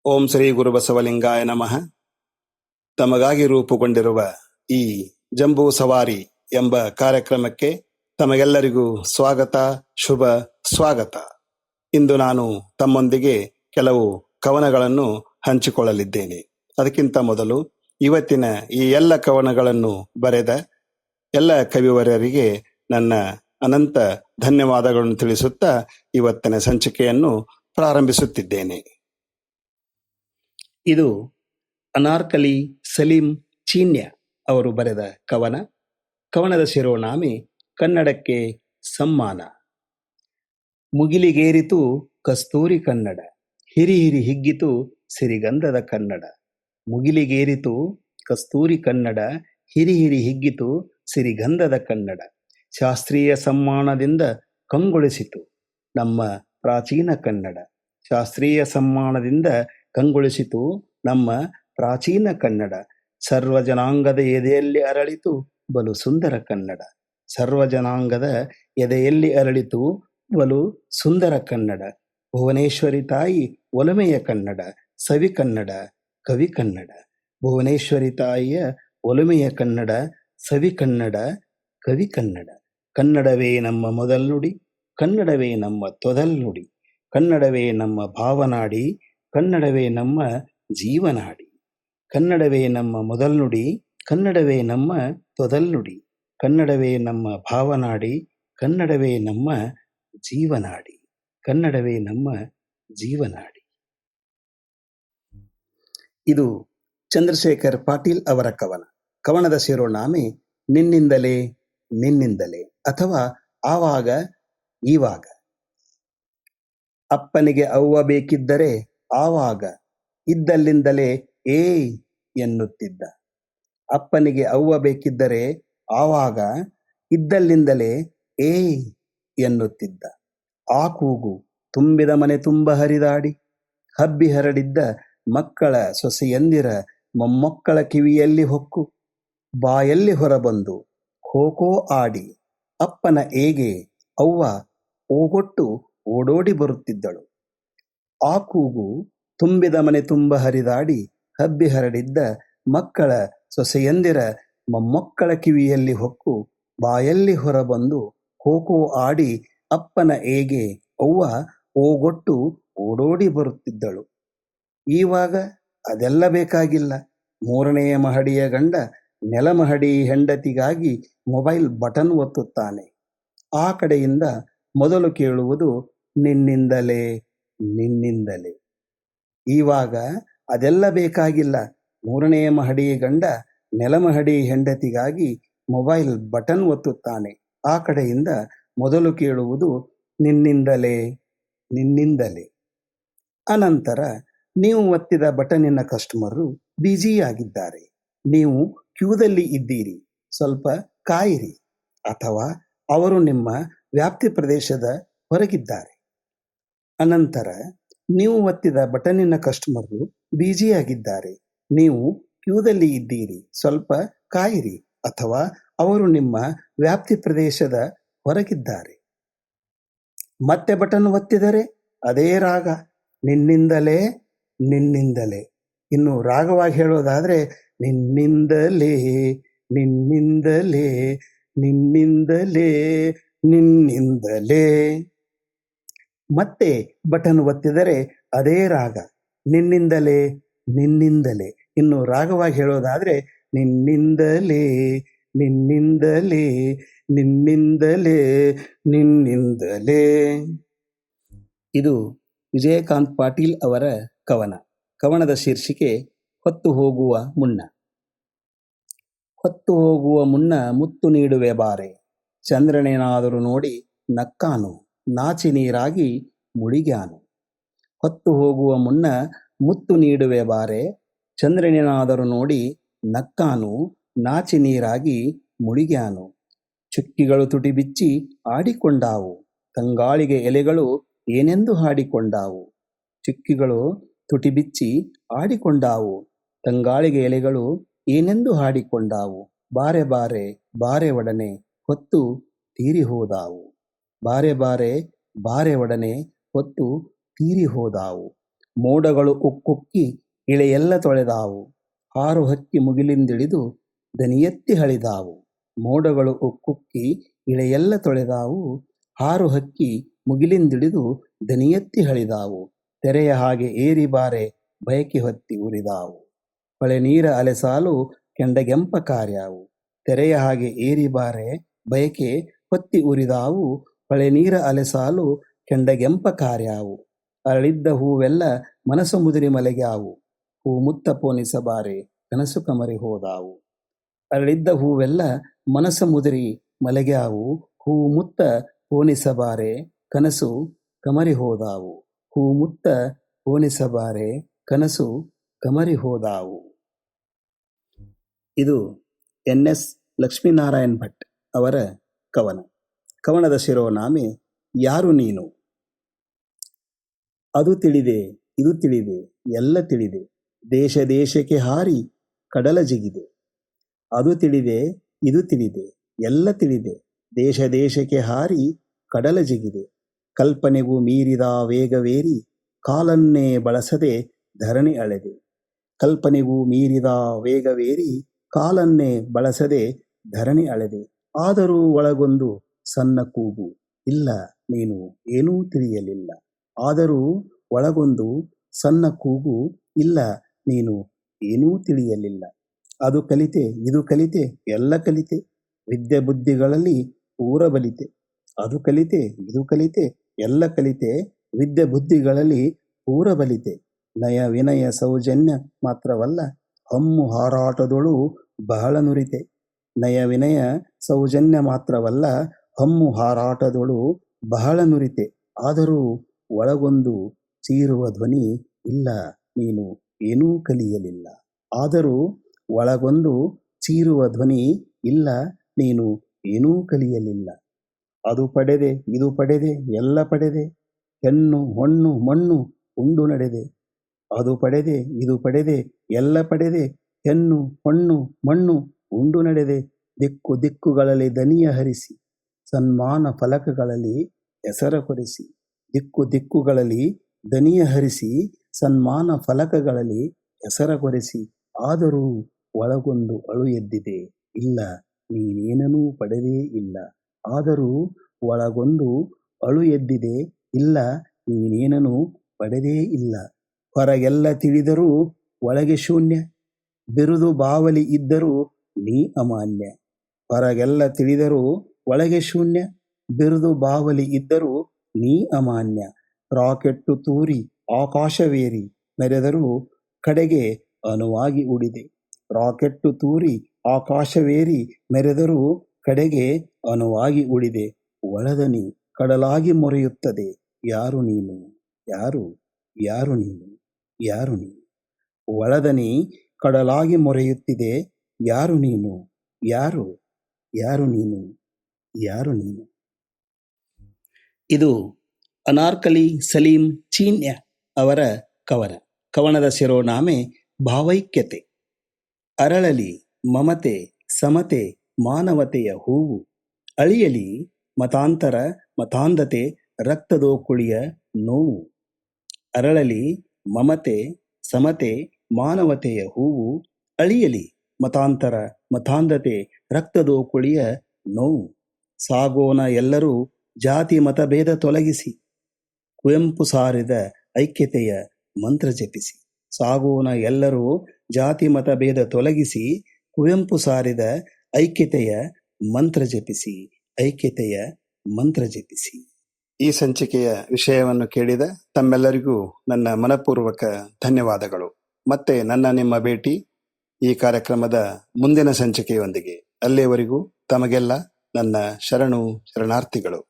ಓಂ ಶ್ರೀ ಗುರುಬಸವಲಿಂಗಾಯ ನಮಃ. ತಮಗಾಗಿ ರೂಪುಗೊಂಡಿರುವ ಈ ಜಂಬೂ ಸವಾರಿ ಎಂಬ ಕಾರ್ಯಕ್ರಮಕ್ಕೆ ತಮಗೆಲ್ಲರಿಗೂ ಸ್ವಾಗತ, ಶುಭ ಸ್ವಾಗತ. ಇಂದು ನಾನು ತಮ್ಮೊಂದಿಗೆ ಕೆಲವು ಕವನಗಳನ್ನು ಹಂಚಿಕೊಳ್ಳಲಿದ್ದೇನೆ. ಅದಕ್ಕಿಂತ ಮೊದಲು ಇವತ್ತಿನ ಈ ಎಲ್ಲ ಕವನಗಳನ್ನು ಬರೆದ ಎಲ್ಲ ಕವಿವರ್ಯರಿಗೆ ನನ್ನ ಅನಂತ ಧನ್ಯವಾದಗಳನ್ನು ತಿಳಿಸುತ್ತಾ ಇವತ್ತಿನ ಸಂಚಿಕೆಯನ್ನು ಪ್ರಾರಂಭಿಸುತ್ತಿದ್ದೇನೆ. ಇದು ಅನಾರ್ಕಲಿ ಸಲೀಂ ಚೀನ್ಯ ಅವರು ಬರೆದ ಕವನದ ಶಿರೋನಾಮೆ ಕನ್ನಡಕ್ಕೆ ಸಮ್ಮಾನ. ಮುಗಿಲಿಗೇರಿತು ಕಸ್ತೂರಿ ಕನ್ನಡ, ಹಿರಿ ಹಿರಿ ಹಿಗ್ಗಿತು ಸಿರಿಗಂಧದ ಕನ್ನಡ. ಮುಗಿಲಿಗೇರಿತು ಕಸ್ತೂರಿ ಕನ್ನಡ, ಹಿರಿ ಹಿರಿ ಹಿಗ್ಗಿತು ಸಿರಿಗಂಧದ ಕನ್ನಡ. ಶಾಸ್ತ್ರೀಯ ಸಮ್ಮಾನದಿಂದ ಕಂಗೊಳಿಸಿತು ನಮ್ಮ ಪ್ರಾಚೀನ ಕನ್ನಡ. ಶಾಸ್ತ್ರೀಯ ಸಮ್ಮಾನದಿಂದ ಕಂಗೊಳಿಸಿತು ನಮ್ಮ ಪ್ರಾಚೀನ ಕನ್ನಡ. ಸರ್ವ ಜನಾಂಗದ ಎದೆಯಲ್ಲಿ ಅರಳಿತು ಬಲು ಸುಂದರ ಕನ್ನಡ. ಸರ್ವ ಜನಾಂಗದ ಎದೆಯಲ್ಲಿ ಅರಳಿತು ಬಲು ಸುಂದರ ಕನ್ನಡ. ಭುವನೇಶ್ವರಿ ತಾಯಿ ಒಲಮೆಯ ಕನ್ನಡ, ಸವಿ ಕನ್ನಡ, ಕವಿ ಕನ್ನಡ. ಭುವನೇಶ್ವರಿ ತಾಯಿಯ ಒಲಮೆಯ ಕನ್ನಡ, ಸವಿ ಕನ್ನಡ, ಕವಿ ಕನ್ನಡ. ಕನ್ನಡವೇ ನಮ್ಮ ಮೊದಲ್ನುಡಿ, ಕನ್ನಡವೇ ನಮ್ಮ ತೊದಲ್ನುಡಿ. ಕನ್ನಡವೇ ನಮ್ಮ ಭಾವನಾಡಿ, ಕನ್ನಡವೇ ನಮ್ಮ ಜೀವನಾಡಿ. ಕನ್ನಡವೇ ನಮ್ಮ ಮೊದಲ್ನುಡಿ, ಕನ್ನಡವೇ ನಮ್ಮ ತೊದಲ್ನುಡಿ. ಕನ್ನಡವೇ ನಮ್ಮ ಭಾವನಾಡಿ, ಕನ್ನಡವೇ ನಮ್ಮ ಜೀವನಾಡಿ. ಕನ್ನಡವೇ ನಮ್ಮ ಜೀವನಾಡಿ. ಇದು ಚಂದ್ರಶೇಖರ್ ಪಾಟೀಲ್ ಅವರ ಕವನದ ಶಿರೋನಾಮೆ ನಿನ್ನಿಂದಲೇ ನಿನ್ನಿಂದಲೇ ಅಥವಾ ಆವಾಗ ಈವಾಗ. ಅಪ್ಪನಿಗೆ ಅವ್ವ ಬೇಕಿದ್ದರೆ ಆವಾಗ ಇದ್ದಲ್ಲಿಂದಲೇ ಏಯ್ ಎನ್ನುತ್ತಿದ್ದ. ಅಪ್ಪನಿಗೆ ಅವ್ವ ಬೇಕಿದ್ದರೆ ಆವಾಗ ಇದ್ದಲ್ಲಿಂದಲೇ ಏಯ್ ಎನ್ನುತ್ತಿದ್ದ. ಆ ಕೂಗು ತುಂಬಿದ ಮನೆ ತುಂಬ ಹರಿದಾಡಿ, ಹಬ್ಬಿ ಹರಡಿದ್ದ ಮಕ್ಕಳ ಸೊಸೆಯಂದಿರ ಮೊಮ್ಮಕ್ಕಳ ಕಿವಿಯಲ್ಲಿ ಹೊಕ್ಕು, ಬಾಯಲ್ಲಿ ಹೊರಬಂದು ಖೋಖೋ ಆಡಿ ಅಪ್ಪನ ಏಗೆ ಅವ್ವ ಓಗೊಟ್ಟು ಓಡೋಡಿ ಬರುತ್ತಿದ್ದಳು. ಆ ಕೂಗು ತುಂಬಿದ ಮನೆ ತುಂಬ ಹರಿದಾಡಿ, ಹಬ್ಬಿ ಹರಡಿದ್ದ ಮಕ್ಕಳ ಸೊಸೆಯಂದಿರ ಮೊಮ್ಮಕ್ಕಳ ಕಿವಿಯಲ್ಲಿ ಹೊಕ್ಕು, ಬಾಯಲ್ಲಿ ಹೊರಬಂದು ಖೋಖೋ ಆಡಿ ಅಪ್ಪನ ಏಗೆ ಅವ್ವ ಓಗೊಟ್ಟು ಓಡೋಡಿ ಬರುತ್ತಿದ್ದಳು. ಈವಾಗ ಅದೆಲ್ಲ ಬೇಕಾಗಿಲ್ಲ. ಮೂರನೆಯ ಮಹಡಿಯ ಗಂಡ ನೆಲಮಹಡಿ ಹೆಂಡತಿಗಾಗಿ ಮೊಬೈಲ್ ಬಟನ್ ಒತ್ತುತ್ತಾನೆ. ಆ ಕಡೆಯಿಂದ ಮೊದಲು ಕೇಳುವುದು ನಿನ್ನಿಂದಲೇ ನಿನ್ನಿಂದಲೇ. ಈವಾಗ ಅದೆಲ್ಲ ಬೇಕಾಗಿಲ್ಲ. ಮೂರನೆಯ ಮಹಡಿ ಗಂಡ ನೆಲಮಹಡಿ ಹೆಂಡತಿಗಾಗಿ ಮೊಬೈಲ್ ಬಟನ್ ಒತ್ತುತ್ತಾನೆ. ಆ ಕಡೆಯಿಂದ ಮೊದಲು ಕೇಳುವುದು ನಿನ್ನಿಂದಲೇ ನಿನ್ನಿಂದಲೇ. ಅನಂತರ ನೀವು ಒತ್ತಿದ ಬಟನ್ನಿನ ಕಸ್ಟಮರು ಬ್ಯುಸಿಯಾಗಿದ್ದಾರೆ, ನೀವು ಕ್ಯೂದಲ್ಲಿ ಇದ್ದೀರಿ, ಸ್ವಲ್ಪ ಕಾಯಿರಿ. ಅಥವಾ ಅವರು ನಿಮ್ಮ ವ್ಯಾಪ್ತಿ ಪ್ರದೇಶದ ಹೊರಗಿದ್ದಾರೆ. ಅನಂತರ ನೀವು ಒತ್ತಿದ ಬಟನ್ನಿನ ಕಸ್ಟಮರು ಬ್ಯುಸಿಯಾಗಿದ್ದಾರೆ, ನೀವು ಕ್ಯೂದಲ್ಲಿ ಇದ್ದೀರಿ, ಸ್ವಲ್ಪ ಕಾಯಿರಿ. ಅಥವಾ ಅವರು ನಿಮ್ಮ ವ್ಯಾಪ್ತಿ ಪ್ರದೇಶದ ಹೊರಗಿದ್ದಾರೆ. ಮತ್ತೆ ಬಟನ್ ಒತ್ತಿದರೆ ಅದೇ ರಾಗ, ನಿನ್ನಿಂದಲೇ ನಿನ್ನಿಂದಲೇ. ಇನ್ನು ರಾಗವಾಗಿ ಹೇಳೋದಾದ್ರೆ ನಿನ್ನಿಂದಲೇ ನಿನ್ನಿಂದಲೇ ನಿನ್ನಿಂದಲೇ ನಿನ್ನಿಂದಲೇ. ಮತ್ತೆ ಬಟನ್ ಒತ್ತಿದರೆ ಅದೇ ರಾಗ, ನಿನ್ನಿಂದಲೇ ನಿನ್ನಿಂದಲೇ. ಇನ್ನು ರಾಗವಾಗಿ ಹೇಳೋದಾದ್ರೆ ನಿನ್ನಿಂದಲೇ ನಿನ್ನಿಂದಲೇ ನಿನ್ನಿಂದಲೇ ನಿನ್ನಿಂದಲೇ. ಇದು ವಿಜಯಕಾಂತ್ ಪಾಟೀಲ್ ಅವರ ಕವನದ ಶೀರ್ಷಿಕೆ ಹೊತ್ತು ಹೋಗುವ ಮುನ್ನ. ಹೊತ್ತು ಹೋಗುವ ಮುನ್ನ ಮುತ್ತು ನೀಡುವೆ ಬಾರೆ, ಚಂದ್ರನೇನಾದರೂ ನೋಡಿ ನಕ್ಕಾನು, ನಾಚಿ ನೀರಾಗಿ ಮುಳಿಗ್ಯಾನು. ಹೊತ್ತು ಹೋಗುವ ಮುನ್ನ ಮುತ್ತು ನೀಡುವೆ ಬಾರೆ, ಚಂದ್ರನೇನಾದರೂ ನೋಡಿ ನಕ್ಕಾನು, ನಾಚಿ ನೀರಾಗಿ ಮುಳಿಗ್ಯಾನು. ಚುಕ್ಕಿಗಳು ತುಟಿ ಬಿಚ್ಚಿ ಆಡಿಕೊಂಡಾವು, ತಂಗಾಳಿಗೆ ಎಲೆಗಳು ಏನೆಂದು ಹಾಡಿಕೊಂಡಾವು. ಚುಕ್ಕಿಗಳು ತುಟಿ ಬಿಚ್ಚಿ ಆಡಿಕೊಂಡಾವು, ತಂಗಾಳಿಗೆ ಎಲೆಗಳು ಏನೆಂದು ಹಾಡಿಕೊಂಡಾವು. ಬಾರೆ ಬಾರೆ ಬಾರೆ ಒಡನೆ ಹೊತ್ತು ತೀರಿ ಹೋದಾವು. ಬಾರೆ ಬಾರೆ ಬಾರೆ ಒಡನೆ ಹೊತ್ತು ತೀರಿ ಹೋದಾವು. ಮೋಡಗಳು ಉಕ್ಕುಕ್ಕಿ ಇಳೆಯೆಲ್ಲ ತೊಳೆದಾವು. ಹಾರು ಹಕ್ಕಿ ಮುಗಿಲಿಂದಿಳಿದು ದನಿಯೆತ್ತಿ ಹಳಿದಾವು. ಮೋಡಗಳು ಉಕ್ಕುಕ್ಕಿ ಇಳೆಯೆಲ್ಲ ತೊಳೆದಾವು. ಹಾರು ಹಕ್ಕಿ ಮುಗಿಲಿಂದಿಳಿದು ದನಿಯೆತ್ತಿ ಹಳಿದಾವು. ತೆರೆಯ ಹಾಗೆ ಏರಿ ಬಾರೆ ಬಯಕೆ ಹೊತ್ತಿ ಉರಿದಾವು. ಹೊಳೆ ನೀರ ಅಲೆಸಾಲು ಕೆಂಡಗೆಂಪ ಕಾರ್ಯಾವು. ತೆರೆಯ ಹಾಗೆ ಏರಿ ಬಾರೆ ಬಯಕೆ ಹೊತ್ತಿ ಉರಿದಾವು. ಹೊಳೆ ನೀರ ಅಲೆಸಾಲು ಕೆಂಡಗೆಂಪ ಕಾರ್ಯಾವು. ಅರಳಿದ್ದ ಹೂವೆಲ್ಲ ಮನಸ್ಸು ಮುದುರಿ ಮಲೆಗ್ಯಾವು. ಹೂ ಮುತ್ತ ಪೋನಿಸಬಾರೆ ಕನಸು ಕಮರಿ ಹೋದಾವು. ಅರಳಿದ್ದ ಹೂವೆಲ್ಲ ಮನಸ್ಸು ಮುದುರಿ ಮಲೆಗ್ಯಾವು. ಹೂ ಮುತ್ತ ಪೋನಿಸಬಾರೆ ಕನಸು ಕಮರಿ ಹೋದಾವು. ಹೂ ಮುತ್ತ ಪೋನಿಸಬಾರೆ ಕನಸು ಕಮರಿ ಹೋದಾವು. ಇದು ಎನ್.ಎಸ್. ಲಕ್ಷ್ಮೀನಾರಾಯಣ್ ಭಟ್ ಅವರ ಕವನ. ಕವನದ ಶಿರೋನಾಮೆ ಯಾರು ನೀನು. ಅದು ತಿಳಿದೆ, ಇದು ತಿಳಿದೆ, ಎಲ್ಲ ತಿಳಿದೆ, ದೇಶ ದೇಶಕ್ಕೆ ಹಾರಿ ಕಡಲ ಜಿಗಿದೆ. ಅದು ತಿಳಿದೆ, ಇದು ತಿಳಿದೆ, ಎಲ್ಲ ತಿಳಿದೆ, ದೇಶ ದೇಶಕ್ಕೆ ಹಾರಿ ಕಡಲ ಜಿಗಿದೆ. ಕಲ್ಪನೆಗೂ ಮೀರಿದ ವೇಗವೇರಿ ಕಾಲನ್ನೇ ಬಳಸದೆ ಧರಣಿ ಅಳೆದೆ. ಕಲ್ಪನೆಗೂ ಮೀರಿದ ವೇಗವೇರಿ ಕಾಲನ್ನೇ ಬಳಸದೆ ಧರಣಿ ಅಳೆದೆ. ಆದರೂ ಒಳಗೊಂದು ಸಣ್ಣ ಕೂಗು, ಇಲ್ಲ ನೀನು ಏನೂ ತಿಳಿಯಲಿಲ್ಲ. ಆದರೂ ಒಳಗೊಂದು ಸಣ್ಣ ಕೂಗು, ಇಲ್ಲ ನೀನು ಏನೂ ತಿಳಿಯಲಿಲ್ಲ. ಅದು ಕಲಿತೆ, ಇದು ಕಲಿತೆ, ಎಲ್ಲ ಕಲಿತೆ, ವಿದ್ಯೆ ಬುದ್ಧಿಗಳಲ್ಲಿ ಪೂರ ಬಲಿತೆ. ಅದು ಕಲಿತೆ, ಇದು ಕಲಿತೆ, ಎಲ್ಲ ಕಲಿತೆ, ವಿದ್ಯೆ ಬುದ್ಧಿಗಳಲ್ಲಿ ಪೂರ ಬಲಿತೆ. ನಯ ವಿನಯ ಸೌಜನ್ಯ ಮಾತ್ರವಲ್ಲ, ಹಮ್ಮು ಹಾರಾಟದೊಳು ಬಹಳ ನುರಿತೆ. ನಯ ವಿನಯ ಸೌಜನ್ಯ ಮಾತ್ರವಲ್ಲ, ಹಮ್ಮು ಹಾರಾಟದೊಳು ಬಹಳ ನುರಿತೆ. ಆದರೂ ಒಳಗೊಂದು ಚೀರುವ ಧ್ವನಿ, ಇಲ್ಲ ನೀನು ಏನೂ ಕಲಿಯಲಿಲ್ಲ. ಆದರೂ ಒಳಗೊಂದು ಚೀರುವ ಧ್ವನಿ, ಇಲ್ಲ ನೀನು ಏನೂ ಕಲಿಯಲಿಲ್ಲ. ಅದು ಪಡೆದೆ, ಇದು ಪಡೆದೆ, ಎಲ್ಲ ಪಡೆದೆ, ಹೆಣ್ಣು ಹೊಣ್ಣು ಮಣ್ಣು ಉಂಡು ನಡೆದೆ. ಅದು ಪಡೆದೆ, ಇದು ಪಡೆದೆ, ಎಲ್ಲ ಪಡೆದೆ, ಹೆಣ್ಣು ಹೊಣ್ಣು ಮಣ್ಣು ಉಂಡು ನಡೆದೆ. ದಿಕ್ಕು ದಿಕ್ಕುಗಳಲ್ಲಿ ದನಿಯ ಹರಿಸಿ ಸನ್ಮಾನ ಫಲಕಗಳಲ್ಲಿ ಹೆಸರ ಕೊರೆಸಿ. ದಿಕ್ಕು ದಿಕ್ಕುಗಳಲ್ಲಿ ದನಿಯ ಹರಿಸಿ ಸನ್ಮಾನ ಫಲಕಗಳಲ್ಲಿ ಹೆಸರ ಕೊರೆಸಿ. ಆದರೂ ಒಳಗೊಂದು ಅಳು ಎದ್ದಿದೆ, ಇಲ್ಲ ನೀನೇನೂ ಪಡೆದೇ ಇಲ್ಲ. ಆದರೂ ಒಳಗೊಂದು ಅಳು ಎದ್ದಿದೆ, ಇಲ್ಲ ನೀನೇನೂ ಪಡೆದೇ ಇಲ್ಲ. ಹೊರಗೆಲ್ಲ ತಿಳಿದರೂ ಒಳಗೆ ಶೂನ್ಯ, ಬಿರುದು ಬಾವಲಿ ಇದ್ದರೂ ನೀ ಅಮಾನ್ಯ. ಹೊರಗೆಲ್ಲ ತಿಳಿದರೂ ಒಳಗೆ ಶೂನ್ಯ, ಬಿರುದು ಬಾವಲಿ ಇದ್ದರೂ ನೀ ಅಮಾನ್ಯ. ರಾಕೆಟ್ಟು ತೂರಿ ಆಕಾಶವೇರಿ ಮೆರೆದರೂ ಕಡೆಗೆ ಅಣುವಾಗಿ ಉಳಿದೆ. ರಾಕೆಟ್ಟು ತೂರಿ ಆಕಾಶವೇರಿ ಮೆರೆದರೂ ಕಡೆಗೆ ಅಣುವಾಗಿ ಉಳಿದೆ. ಒಳದನಿ ಕಡಲಾಗಿ ಮೊರೆಯುತ್ತದೆ, ಯಾರು ನೀನು, ಯಾರು, ಯಾರು ನೀನು, ಯಾರು ನೀನು. ಒಳದನಿ ಕಡಲಾಗಿ ಮೊರೆಯುತ್ತಿದೆ, ಯಾರು ನೀನು, ಯಾರು, ಯಾರು ನೀನು, ಯಾರು ನೀನು. ಇದು ಅನಾರ್ಕಲಿ ಸಲೀಂ ಚೀನ್ಯ ಅವರ ಕವನ. ಕವನದ ಶಿರೋನಾಮೆ ಭಾವೈಕ್ಯತೆ. ಅರಳಲಿ ಮಮತೆ ಸಮತೆ ಮಾನವತೆಯ ಹೂವು, ಅಳಿಯಲಿ ಮತಾಂತರ ಮತಾಂಧತೆ ರಕ್ತದೋಕುಳಿಯ ನೋವು. ಅರಳಲಿ ಮಮತೆ ಸಮತೆ ಮಾನವತೆಯ ಹೂವು, ಅಳಿಯಲಿ ಮತಾಂತರ ಮತಾಂಧತೆ ರಕ್ತದೋಕುಳಿಯ ನೋವು. ಸಾಗೋಣ ಎಲ್ಲರೂ ಜಾತಿ ಮತಭೇದ ತೊಲಗಿಸಿ, ಕುವೆಂಪು ಸಾರಿದ ಐಕ್ಯತೆಯ ಮಂತ್ರ ಜಪಿಸಿ. ಸಾಗೋಣ ಎಲ್ಲರೂ ಜಾತಿ ಮತಭೇದ ತೊಲಗಿಸಿ, ಕುವೆಂಪು ಸಾರಿದ ಐಕ್ಯತೆಯ ಮಂತ್ರ ಜಪಿಸಿ, ಐಕ್ಯತೆಯ ಮಂತ್ರ ಜಪಿಸಿ. ಈ ಸಂಚಿಕೆಯ ವಿಷಯವನ್ನು ಕೇಳಿದ ತಮ್ಮೆಲ್ಲರಿಗೂ ನನ್ನ ಮನಪೂರ್ವಕ ಧನ್ಯವಾದಗಳು. ಮತ್ತೆ ನನ್ನ ನಿಮ್ಮ ಭೇಟಿ ಈ ಕಾರ್ಯಕ್ರಮದ ಮುಂದಿನ ಸಂಚಿಕೆಯೊಂದಿಗೆ. ಅಲ್ಲಿಯವರೆಗೂ ತಮಗೆಲ್ಲ ನನ್ನ ಶರಣಾರ್ಥಿಗಳು.